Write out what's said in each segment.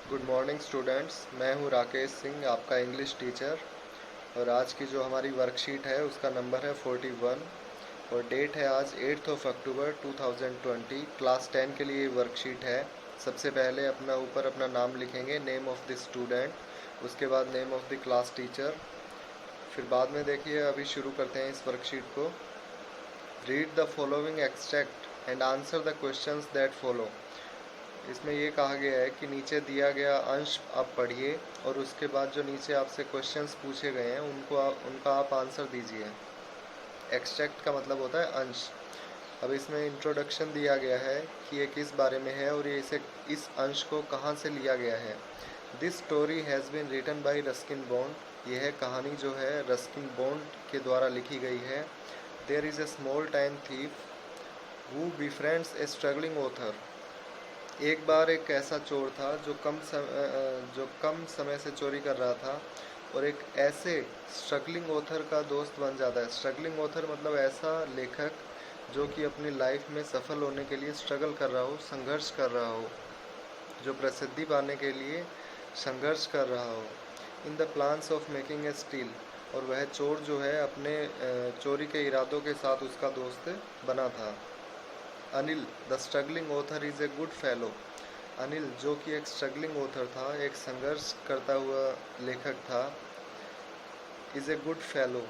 Good morning students. मैं हूं राकेश सिंह, आपका इंग्लिश टीचर। और आज की जो हमारी वर्कशीट है उसका नंबर है 41 और डेट है आज 8 अक्टूबर 2020। क्लास 10 के लिए वर्कशीट है। सबसे पहले अपना नाम लिखेंगे, नेम ऑफ़ द स्टूडेंट, उसके बाद name of the class teacher. फिर बाद में देखिए, अभी शुरू करते हैं इस वर्कशीट को। Read the following extract and answer the questions that follow. इसमें ये कहा गया है कि नीचे दिया गया अंश आप पढ़िए और उसके बाद जो नीचे आपसे क्वेश्चंस पूछे गए हैं उनका आप आंसर दीजिए। एक्सट्रैक्ट का मतलब होता है अंश। अब इसमें इंट्रोडक्शन दिया गया है कि ये किस बारे में है और ये इस अंश को कहाँ से लिया गया है। This story has been written by Ruskin Bond. यह कहानी जो है रस्किन बॉन्ड के द्वारा लिखी गई है। There is a small time thief who befriends a struggling author. एक बार एक ऐसा चोर था जो कम समय से चोरी कर रहा था और एक ऐसे स्ट्रगलिंग ऑथर का दोस्त बन जाता है। स्ट्रगलिंग ऑथर मतलब ऐसा लेखक जो कि अपनी लाइफ में सफल होने के लिए स्ट्रगल कर रहा हो, संघर्ष कर रहा हो, जो प्रसिद्धि पाने के लिए संघर्ष कर रहा हो। In the plans of making a steel. और वह चोर जो है अपने चोरी के इरादों के साथ उसका दोस्त बना था। Anil the struggling author is a good fellow. Anil जो कि एक स्ट्रगलिंग ऑथर था, एक संघर्ष करता हुआ लेखक था, इज़ ए गुड फेलो,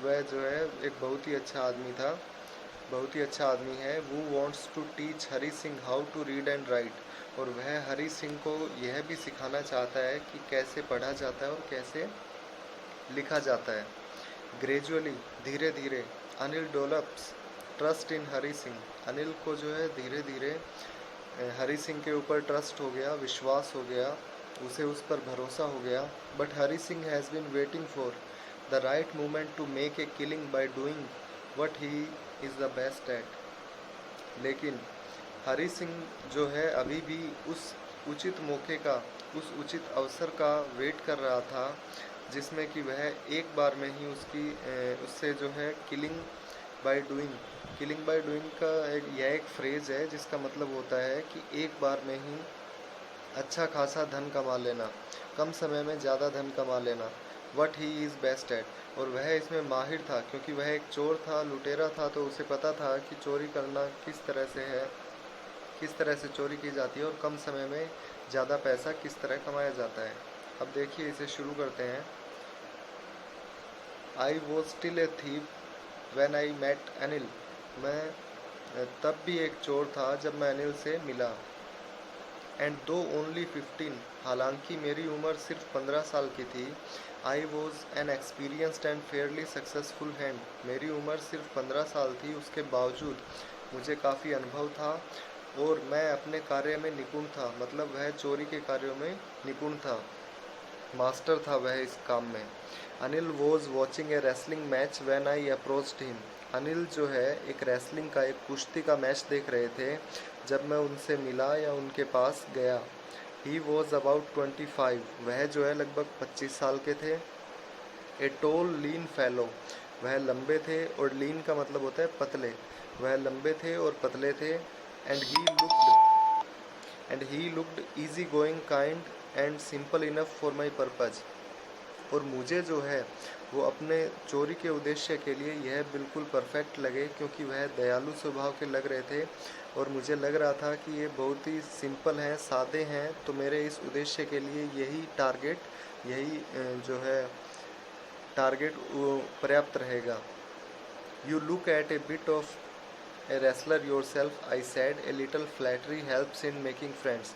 वह जो है एक बहुत ही अच्छा आदमी था, बहुत ही अच्छा आदमी है। वो wants to teach Hari Singh how to read and write. और वह हरी सिंह को यह भी सिखाना चाहता है कि कैसे पढ़ा जाता है और कैसे लिखा जाता है। ग्रेजुअली धीरे धीरे Anil develops trust in Hari Singh. Anil को जो है धीरे धीरे हरी सिंह के ऊपर ट्रस्ट हो गया, विश्वास हो गया, उसे उस पर भरोसा हो गया। But Hari Singh has been waiting for the right moment to make a killing by doing what he is the best at. लेकिन हरी सिंह जो है अभी भी उस उचित मौके का, उस उचित अवसर का वेट कर रहा था जिसमें कि वह एक बार में ही उससे जो है किलिंग बाय डूइंग का एक फ्रेज़ है जिसका मतलब होता है कि एक बार में ही अच्छा खासा धन कमा लेना, कम समय में ज़्यादा धन कमा लेना। What he is best at. और वह इसमें माहिर था क्योंकि वह एक चोर था, लुटेरा था, तो उसे पता था कि चोरी करना किस तरह से है, किस तरह से चोरी की जाती है और कम समय में ज़्यादा पैसा किस तरह कमाया जाता है। अब देखिए, इसे शुरू करते हैं। I was still a thief when I met Anil. मैं तब भी एक चोर था जब मैं अनिल से मिला। एंड दो ओनली 15, हालांकि मेरी उम्र सिर्फ 15 साल की थी। I was an experienced and Fairlie successful hand. मेरी उम्र सिर्फ 15 साल थी, उसके बावजूद मुझे काफ़ी अनुभव था और मैं अपने कार्य में निपुण था। मतलब वह चोरी के कार्यों में निपुण था, मास्टर था वह इस काम में। Anil was watching A wrestling match when I approached him. Anil जो है एक रेसलिंग का, एक कुश्ती का मैच देख रहे थे जब मैं उनसे मिला या उनके पास गया। He was about 25। वह जो है लगभग 25 साल के थे। ए टोल लीन फेलो। वह लंबे थे और लीन का मतलब होता है पतले। वह लंबे थे और पतले थे। And he looked easy going, kind and simple enough for my purpose. और मुझे जो है वो अपने चोरी के उद्देश्य के लिए यह बिल्कुल परफेक्ट लगे क्योंकि वह दयालु स्वभाव के लग रहे थे और मुझे लग रहा था कि ये बहुत ही सिंपल हैं, सादे हैं, तो मेरे इस उद्देश्य के लिए यही जो है टारगेट पर्याप्त रहेगा। You look at A bit of a wrestler your self, I sad. A little flattery helps in making friends.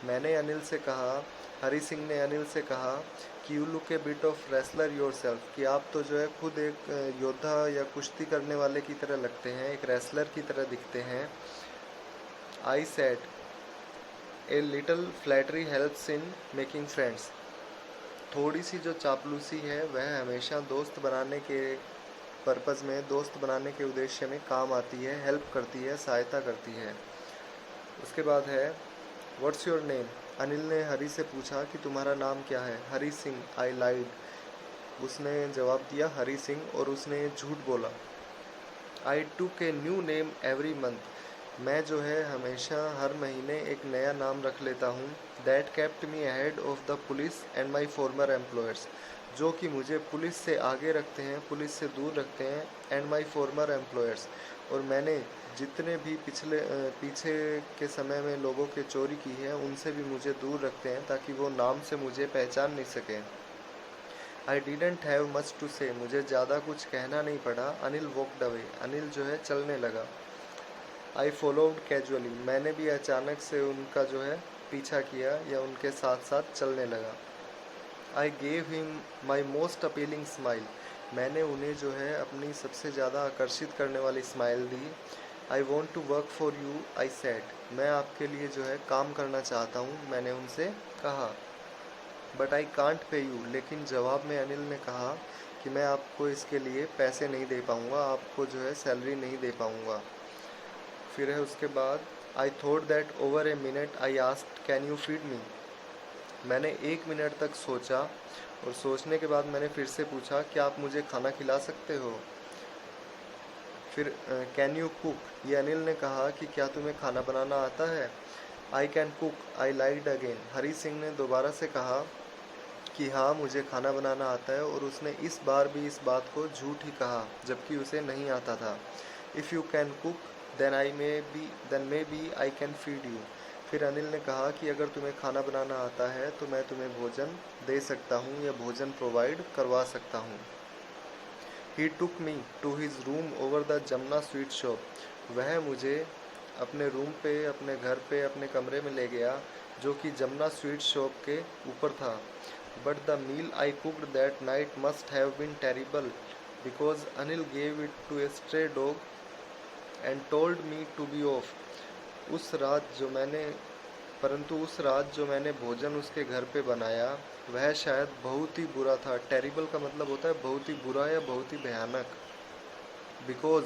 मैंने अनिल से कहा, हरी सिंह ने अनिल से कहा कि you look A bit of wrestler your self, कि आप तो जो है खुद एक योद्धा या कुश्ती करने वाले की तरह लगते हैं, एक रेसलर की तरह दिखते हैं। आई sad a little flattery helps in making friends. थोड़ी सी जो चापलूसी है वह हमेशा दोस्त बनाने के पर्पज़ में, दोस्त बनाने के उद्देश्य में काम आती है, हेल्प करती है, सहायता करती है। उसके बाद है व्हाट्स योर नेम। अनिल ने हरी से पूछा कि तुम्हारा नाम क्या है। हरी सिंह। आई लाइड। उसने जवाब दिया हरी सिंह और उसने झूठ बोला। I took a new name every month. मैं जो है हमेशा हर महीने एक नया नाम रख लेता हूँ। That kept me ahead of the police and my farmer employers, जो कि मुझे पुलिस से आगे रखते हैं, पुलिस से दूर रखते हैं। एंड माई फॉर्मर एम्प्लॉयर्स, और मैंने जितने भी पीछे के समय में लोगों के चोरी की है उनसे भी मुझे दूर रखते हैं, ताकि वो नाम से मुझे पहचान नहीं सकें। I didn't have much to say, मुझे ज़्यादा कुछ कहना नहीं पड़ा। अनिल वॉकड अवे, अनिल जो है चलने लगा। आई फॉलोड कैजुअली, मैंने भी अचानक से उनका जो है पीछा किया या उनके साथ साथ चलने लगा। I gave him my most appealing smile, मैंने उन्हें जो है अपनी सबसे ज़्यादा आकर्षित करने वाली स्माइल दी। I want to work for you, I said, मैं आपके लिए जो है काम करना चाहता हूँ, मैंने उनसे कहा। But I can't pay you, लेकिन जवाब में अनिल ने कहा कि मैं आपको इसके लिए पैसे नहीं दे पाऊँगा, आपको जो है सैलरी नहीं दे पाऊँगा। फिर है उसके बाद, I thought that over a minute I asked can you feed me, मैंने 1 मिनट तक सोचा और सोचने के बाद मैंने फिर से पूछा, क्या आप मुझे खाना खिला सकते हो। फिर कैन यू कुक, ये अनिल ने कहा कि क्या तुम्हें खाना बनाना आता है। I can cook, I lied again, Hari Singh ने दोबारा से कहा कि हाँ मुझे खाना बनाना आता है, और उसने इस बार भी इस बात को झूठ ही कहा जबकि उसे नहीं आता था। If you can cook then maybe I can feed you, फिर अनिल ने कहा कि अगर तुम्हें खाना बनाना आता है तो मैं तुम्हें भोजन दे सकता हूँ या भोजन प्रोवाइड करवा सकता हूँ। He took me to his room over the Jamuna sweet shop, वह मुझे अपने रूम पे, अपने घर पे, अपने कमरे में ले गया जो कि जमुना स्वीट शॉप के ऊपर था। But the meal I cooked that night must have been terrible because Anil gave it to a stray dog and told me to be off, परंतु उस रात जो मैंने भोजन उसके घर पे बनाया वह शायद बहुत ही बुरा था। टेरिबल का मतलब होता है बहुत ही बुरा या बहुत ही भयानक। Because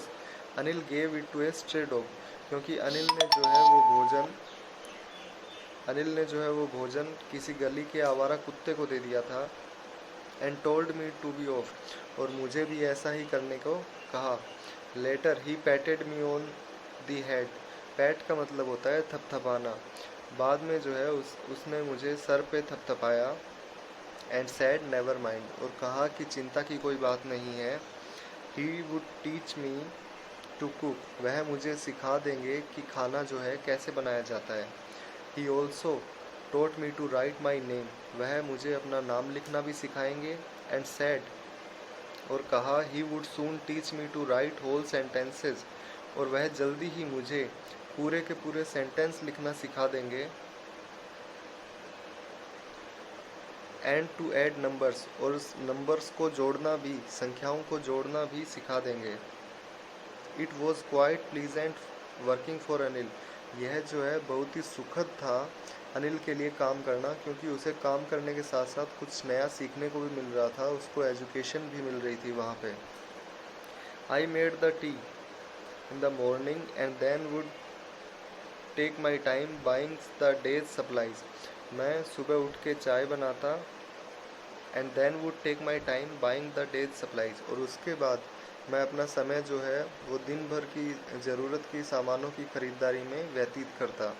Anil gave it to a stray dog, क्योंकि अनिल ने जो है वो भोजन किसी गली के आवारा कुत्ते को दे दिया था। And told me to be off, और मुझे भी ऐसा ही करने को कहा। Later he patted me on the head, pat का मतलब होता है थपथपाना। बाद में जो है उसने मुझे सर पे थपथपाया। एंड सैड नेवर माइंड, और कहा कि चिंता की कोई बात नहीं है। He would teach me to cook, वह मुझे सिखा देंगे कि खाना जो है कैसे बनाया जाता है। He also taught me to write my name, वह मुझे अपना नाम लिखना भी सिखाएंगे। एंड सैड, और कहा he would soon teach me to write whole sentences, और वह जल्दी ही मुझे पूरे के पूरे सेंटेंस लिखना सिखा देंगे। एंड टू ऐड नंबर्स, और नंबर्स को जोड़ना भी, संख्याओं को जोड़ना भी सिखा देंगे। It was quite pleasant working for Anil, यह जो है बहुत ही सुखद था अनिल के लिए काम करना, क्योंकि उसे काम करने के साथ साथ कुछ नया सीखने को भी मिल रहा था, उसको एजुकेशन भी मिल रही थी वहाँ पे। I made the tea in the morning and then would take my time buying the day's supplies, मैं सुबह उठ के चाय बनाता। And then would take my time buying the day's supplies, और उसके बाद मैं अपना समय जो है वो दिन भर की ज़रूरत की सामानों की ख़रीदारी में व्यतीत करता।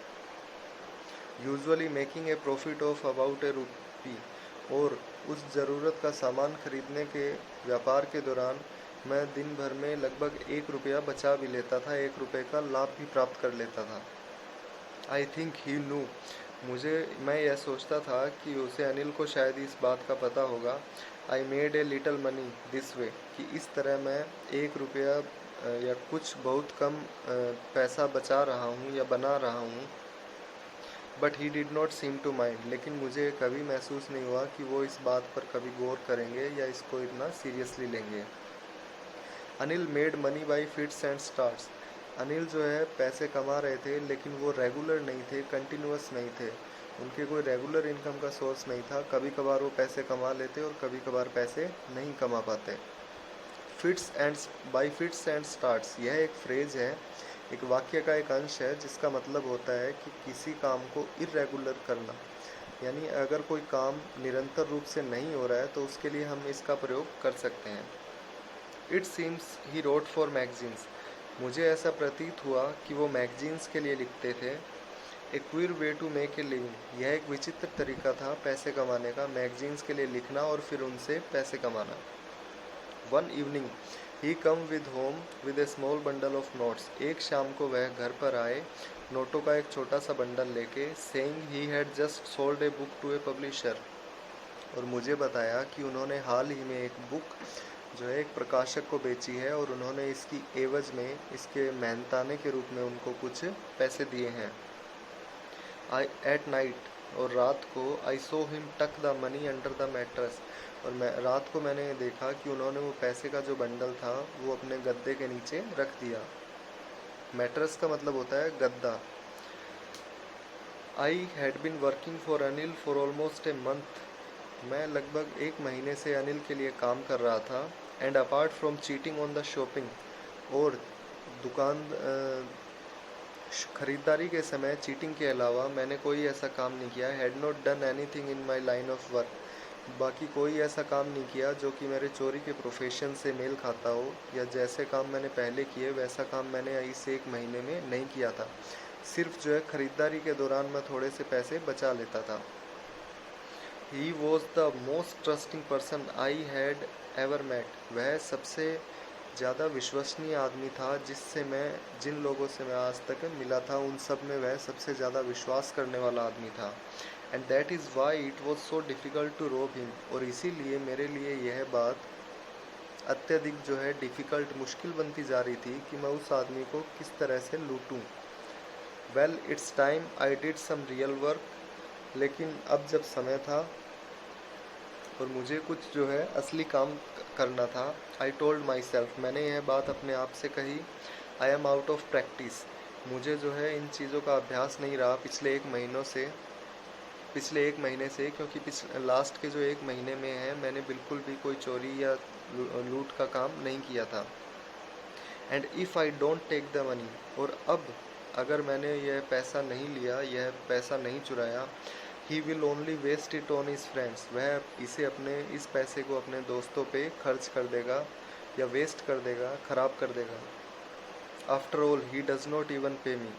Usually making a profit of about a rupee, और उस ज़रूरत का सामान खरीदने के व्यापार के दौरान मैं दिन भर में लगभग 1 रुपया बचा भी लेता था, 1 रुपये का लाभ भी प्राप्त कर लेता था। आई थिंक ही न्यू, मैं यह सोचता था कि उसे अनिल को शायद इस बात का पता होगा। I made a little money this way, कि इस तरह मैं 1 रुपया या कुछ बहुत कम पैसा बचा रहा हूँ या बना रहा हूँ। But he did not seem to mind, लेकिन मुझे कभी महसूस नहीं हुआ कि वो इस बात पर कभी गौर करेंगे या इसको इतना सीरियसली लेंगे। Anil made money by fits and starts, Anil जो है पैसे कमा रहे थे लेकिन वो रेगुलर नहीं थे, कंटिन्यूस नहीं थे, उनके कोई रेगुलर इनकम का सोर्स नहीं था। कभी कभार वो पैसे कमा लेते और कभी कभार पैसे नहीं कमा पाते। फिट्स एंड स्टार्ट्स, यह एक फ्रेज है, एक वाक्य का एक अंश है जिसका मतलब होता है कि किसी काम को इरेगुलर करना, यानी अगर कोई काम निरंतर रूप से नहीं हो रहा है तो उसके लिए हम इसका प्रयोग कर सकते हैं। It seems he wrote for magazines, मुझे ऐसा प्रतीत हुआ कि वो मैगजीन्स के लिए लिखते थे। A queer way to make a living, यह एक विचित्र तरीका था पैसे कमाने का, मैगजीन्स के लिए लिखना और फिर उनसे पैसे कमाना। One evening he come with home with A small bundle of notes, एक शाम को वह घर पर आए नोटों का एक छोटा सा बंडल लेके, saying he had just sold a book to a publisher, और मुझे बताया कि उन्होंने हाल ही में एक बुक जो है एक प्रकाशक को बेची है और उन्होंने इसकी एवज में, इसके मेहनताने के रूप में उनको कुछ पैसे दिए हैं। आई एट नाइट, और रात को, आई सो हिम टक the money under the mattress, और रात को मैंने देखा कि उन्होंने वो पैसे का जो बंडल था वो अपने गद्दे के नीचे रख दिया। मैट्रेस का मतलब होता है गद्दा। I had been working for Anil for almost a month, मैं लगभग एक महीने से अनिल के लिए काम कर रहा था। And apart from cheating on the shopping, और दुकान खरीदारी के समय चीटिंग के अलावा मैंने कोई ऐसा काम नहीं किया। Had not done anything in my line of work, बाकी कोई ऐसा काम नहीं किया जो कि मेरे चोरी के प्रोफेशन से मेल खाता हो, या जैसे काम मैंने पहले किए वैसा काम मैंने इस एक महीने में नहीं किया था। सिर्फ जो है ख़रीदारी के दौरान मैं थोड़े से पैसे बचा लेता था। He was the most trusting person I had ever met, वह सबसे ज़्यादा विश्वसनीय आदमी था जिन लोगों से मैं आज तक मिला था, उन सब में वह सबसे ज़्यादा विश्वास करने वाला आदमी था। And that is why it was so difficult to rob him, और इसीलिए मेरे लिए यह बात अत्यधिक जो है डिफ़िकल्ट, मुश्किल बनती जा रही थी कि मैं उस आदमी को किस तरह से लूटूं। Well it's time I did some real work, लेकिन अब जब समय था और मुझे कुछ जो है असली काम करना था। आई टोल्ड माई सेल्फ, मैंने यह बात अपने आप से कही, I am out of practice, मुझे जो है इन चीज़ों का अभ्यास नहीं रहा पिछले एक महीने से, क्योंकि लास्ट के जो एक महीने में है मैंने बिल्कुल भी कोई चोरी या लूट का काम नहीं किया था। And if I don't take the money, और अब अगर मैंने यह पैसा नहीं लिया, यह पैसा नहीं चुराया, he will only waste it on his friends, वह इस पैसे को अपने दोस्तों पे खर्च कर देगा या वेस्ट कर देगा, ख़राब कर देगा। After all he does not even पे मी,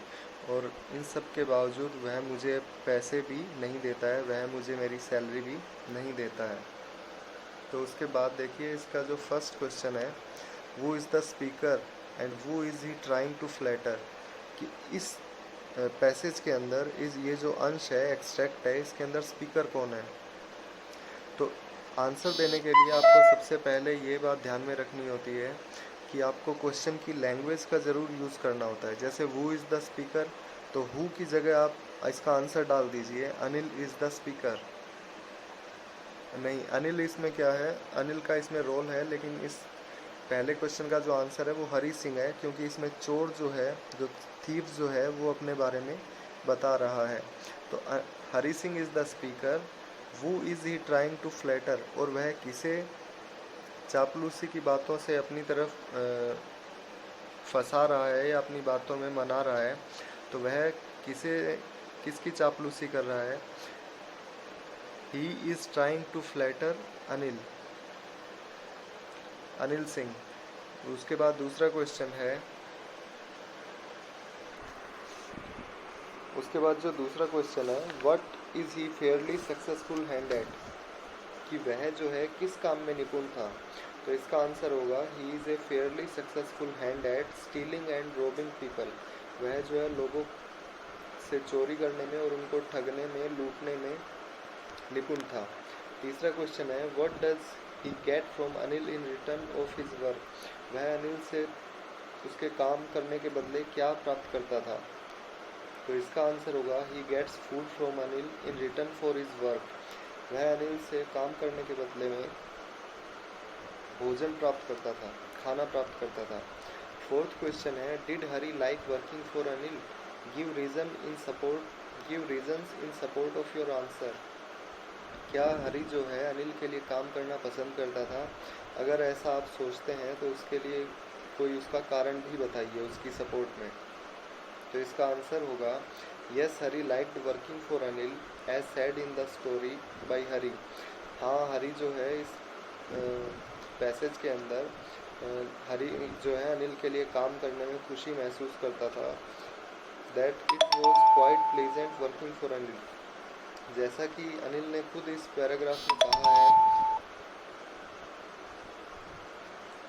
और इन सब के बावजूद वह मुझे पैसे भी नहीं देता है, वह मुझे मेरी सैलरी भी नहीं देता है। तो उसके बाद देखिए इसका जो फर्स्ट क्वेश्चन है, who is the speaker and who is he trying to flatter, कि इस पैसेज के अंदर ये जो अंश है, एक्सट्रैक्ट है, इसके अंदर स्पीकर कौन है। तो आंसर देने के लिए आपको सबसे पहले ये बात ध्यान में रखनी होती है कि आपको क्वेश्चन की लैंग्वेज का ज़रूर यूज़ करना होता है। जैसे हु इज़ द स्पीकर, तो हु की जगह आप इसका आंसर डाल दीजिए अनिल इज़ द स्पीकर। नहीं, अनिल इसमें क्या है, अनिल का इसमें रोल है, लेकिन इस पहले क्वेश्चन का जो आंसर है वो हरी सिंह है, क्योंकि इसमें चोर जो है, जो थीव जो है, वो अपने बारे में बता रहा है। तो Hari Singh is the speaker, who is he trying to flatter, और वह किसे चापलूसी की बातों से अपनी तरफ फंसा रहा है या अपनी बातों में मना रहा है। तो वह किसकी चापलूसी कर रहा है। He is trying to flatter Anil Singh. उसके बाद दूसरा क्वेश्चन है, उसके बाद जो दूसरा क्वेश्चन है, what is he Fairlie successful hand eight, कि वह जो है किस काम में निपुण था। तो इसका आंसर होगा he is a Fairlie successful hand eight stealing and robin people, वह जो है लोगों से चोरी करने में और उनको ठगने में, लूटने में निपुण था। तीसरा क्वेश्चन है, what does he get from Anil in return of his work, वह अनिल से उसके काम करने के बदले क्या प्राप्त करता था। तो इसका आंसर होगा he gets food from Anil in return for his work, वह अनिल से काम करने के बदले में भोजन प्राप्त करता था, खाना प्राप्त करता था। फोर्थ क्वेश्चन है, did Hari like working for Anil, give reasons in support of your answer, क्या हरी जो है अनिल के लिए काम करना पसंद करता था। अगर ऐसा आप सोचते हैं तो उसके लिए कोई उसका कारण भी बताइए उसकी सपोर्ट में। तो इसका आंसर होगा yes Hari liked working for Anil as said in the story by Hari. हाँ, हरी जो है इस पैसेज के अंदर हरी जो है अनिल के लिए काम करने में खुशी महसूस करता था। That it was quite pleasant working for Anil. जैसा कि अनिल ने खुद इस पैराग्राफ में कहा है,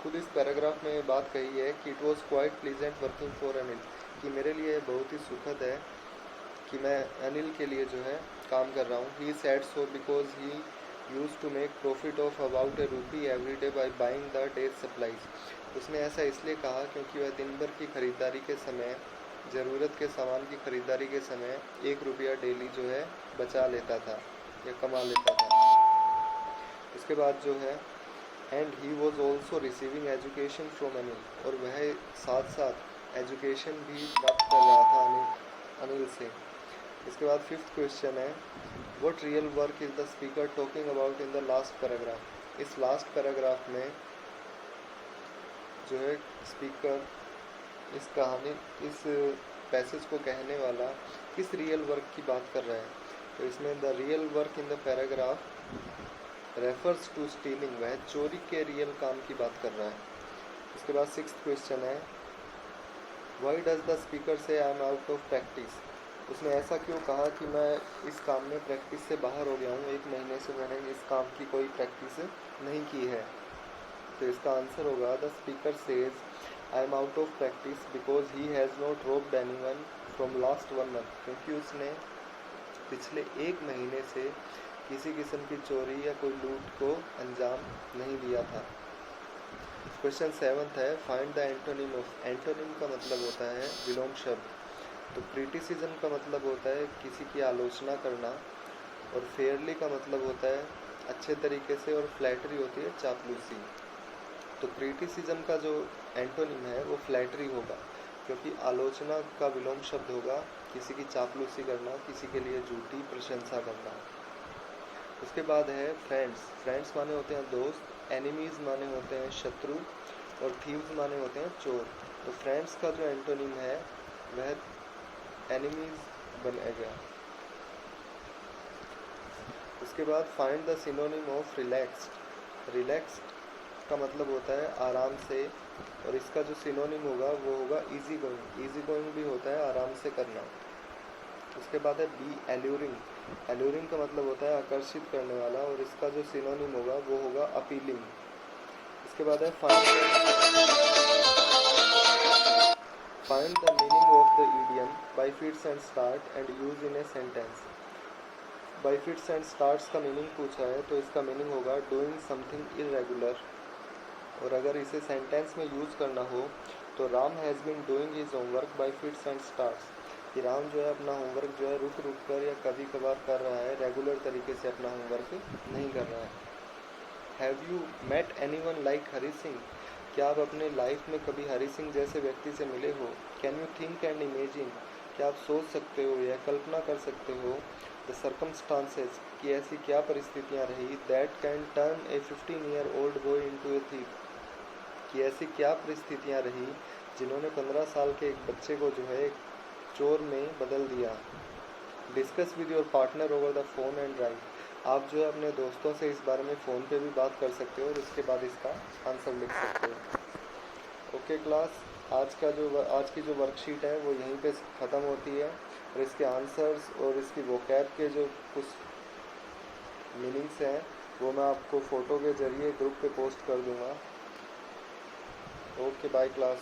खुद इस पैराग्राफ में ये बात कही है कि it was quite pleasant working for Anil, कि मेरे लिए बहुत ही सुखद है कि मैं अनिल के लिए जो है काम कर रहा हूँ। He said so because he used to make profit of about ₹1 every day by buying the day's supplies. उसने ऐसा इसलिए कहा क्योंकि वह दिन भर की खरीदारी के समय, ज़रूरत के सामान की खरीदारी के समय ₹1 डेली जो है बचा लेता था या कमा लेता था। उसके बाद जो है and he was also receiving education from Anil, और वह साथ साथ एजुकेशन भी प्राप्त कर रहा था अनिल से। इसके बाद फिफ्थ क्वेश्चन है, what real work is the speaker talking about in the last paragraph. इस लास्ट पैराग्राफ में जो है स्पीकर इस कहानी, इस पैसेज को कहने वाला किस रियल वर्क की बात कर रहा है। तो इसमें the real work in the paragraph refers to stealing, वह चोरी के रियल काम की बात कर रहा है। इसके बाद सिक्स्थ क्वेश्चन है, वाई डज द स्पीकर से I am out of practice. उसने ऐसा क्यों कहा कि मैं इस काम में प्रैक्टिस से बाहर हो गया हूँ, 1 महीने से मैंने इस काम की कोई प्रैक्टिस नहीं की है। तो इसका आंसर होगा, the speaker says I am out of practice because he has not robed anyone from last 1 month, क्योंकि उसने पिछले 1 महीने से किसी किस्म की चोरी या कोई लूट को अंजाम नहीं दिया था। क्वेश्चन 7 है, find the antonym of. Antonym का मतलब होता है विलोम शब्द। तो क्रिटिसिज्म का मतलब होता है किसी की आलोचना करना, और फेयरली का मतलब होता है अच्छे तरीके से, और फ्लैटरी होती है चापलूसी। तो क्रिटिसिज्म का जो एंटोनिम है वो फ्लैटरी होगा, क्योंकि आलोचना का विलोम शब्द होगा किसी की चापलूसी करना, किसी के लिए झूठी प्रशंसा करना। उसके बाद है फ्रेंड्स। फ्रेंड्स माने होते हैं दोस्त, एनिमीज़ माने होते हैं शत्रु, और थीव्स माने होते हैं चोर। तो फ्रेंड्स का जो एंटोनिम है वह एनिमीज़ बनेगा। उसके बाद find the synonym of relaxed. Relaxed का मतलब होता है आराम से, और इसका जो सिनोनिम होगा वो होगा इजी गोइंग। इजी गोइंग भी होता है आराम से करना। उसके बाद है बी एल्यूरिंग। एल्यूरिंग का मतलब होता है आकर्षित करने वाला, और इसका जो सिनोनिम होगा वो होगा अपीलिंग। इसके बाद है find the meaning of the idiom by fits and start and use in a sentence. By fits and starts का मीनिंग पूछा है, तो इसका मीनिंग होगा डूइंग समथिंग इरेगुलर, और अगर इसे सेंटेंस में यूज़ करना हो तो Ram has been doing his homework by fits and starts, कि राम जो है अपना होमवर्क जो है रुक रुक कर या कभी कभार कर रहा है, रेगुलर तरीके से अपना होमवर्क नहीं कर रहा है। Have you met anyone like Hari Singh. क्या आप अपने लाइफ में कभी हरी सिंह जैसे व्यक्ति से मिले हो। Can you think and imagine. क्या आप सोच सकते हो या कल्पना कर सकते हो द सर्कमस्टांसेस, कि ऐसी क्या परिस्थितियाँ रही that can turn A 15-year-old boy into a thief, कि ऐसी क्या परिस्थितियाँ रही जिन्होंने 15 साल के एक बच्चे को जो है एक चोर में बदल दिया। Discuss with your partner over the phone and right. आप जो है अपने दोस्तों से इस बारे में फ़ोन पे भी बात कर सकते हो, और उसके बाद इसका आंसर लिख सकते हो। ओके क्लास, आज की जो वर्कशीट है वो यहीं पे ख़त्म होती है, और इसके आंसर्स और इसकी वोकैब के जो कुछ मीनिंग्स हैं वो मैं आपको फ़ोटो के ज़रिए ग्रुप पे पोस्ट कर दूँगा। Okay bye class.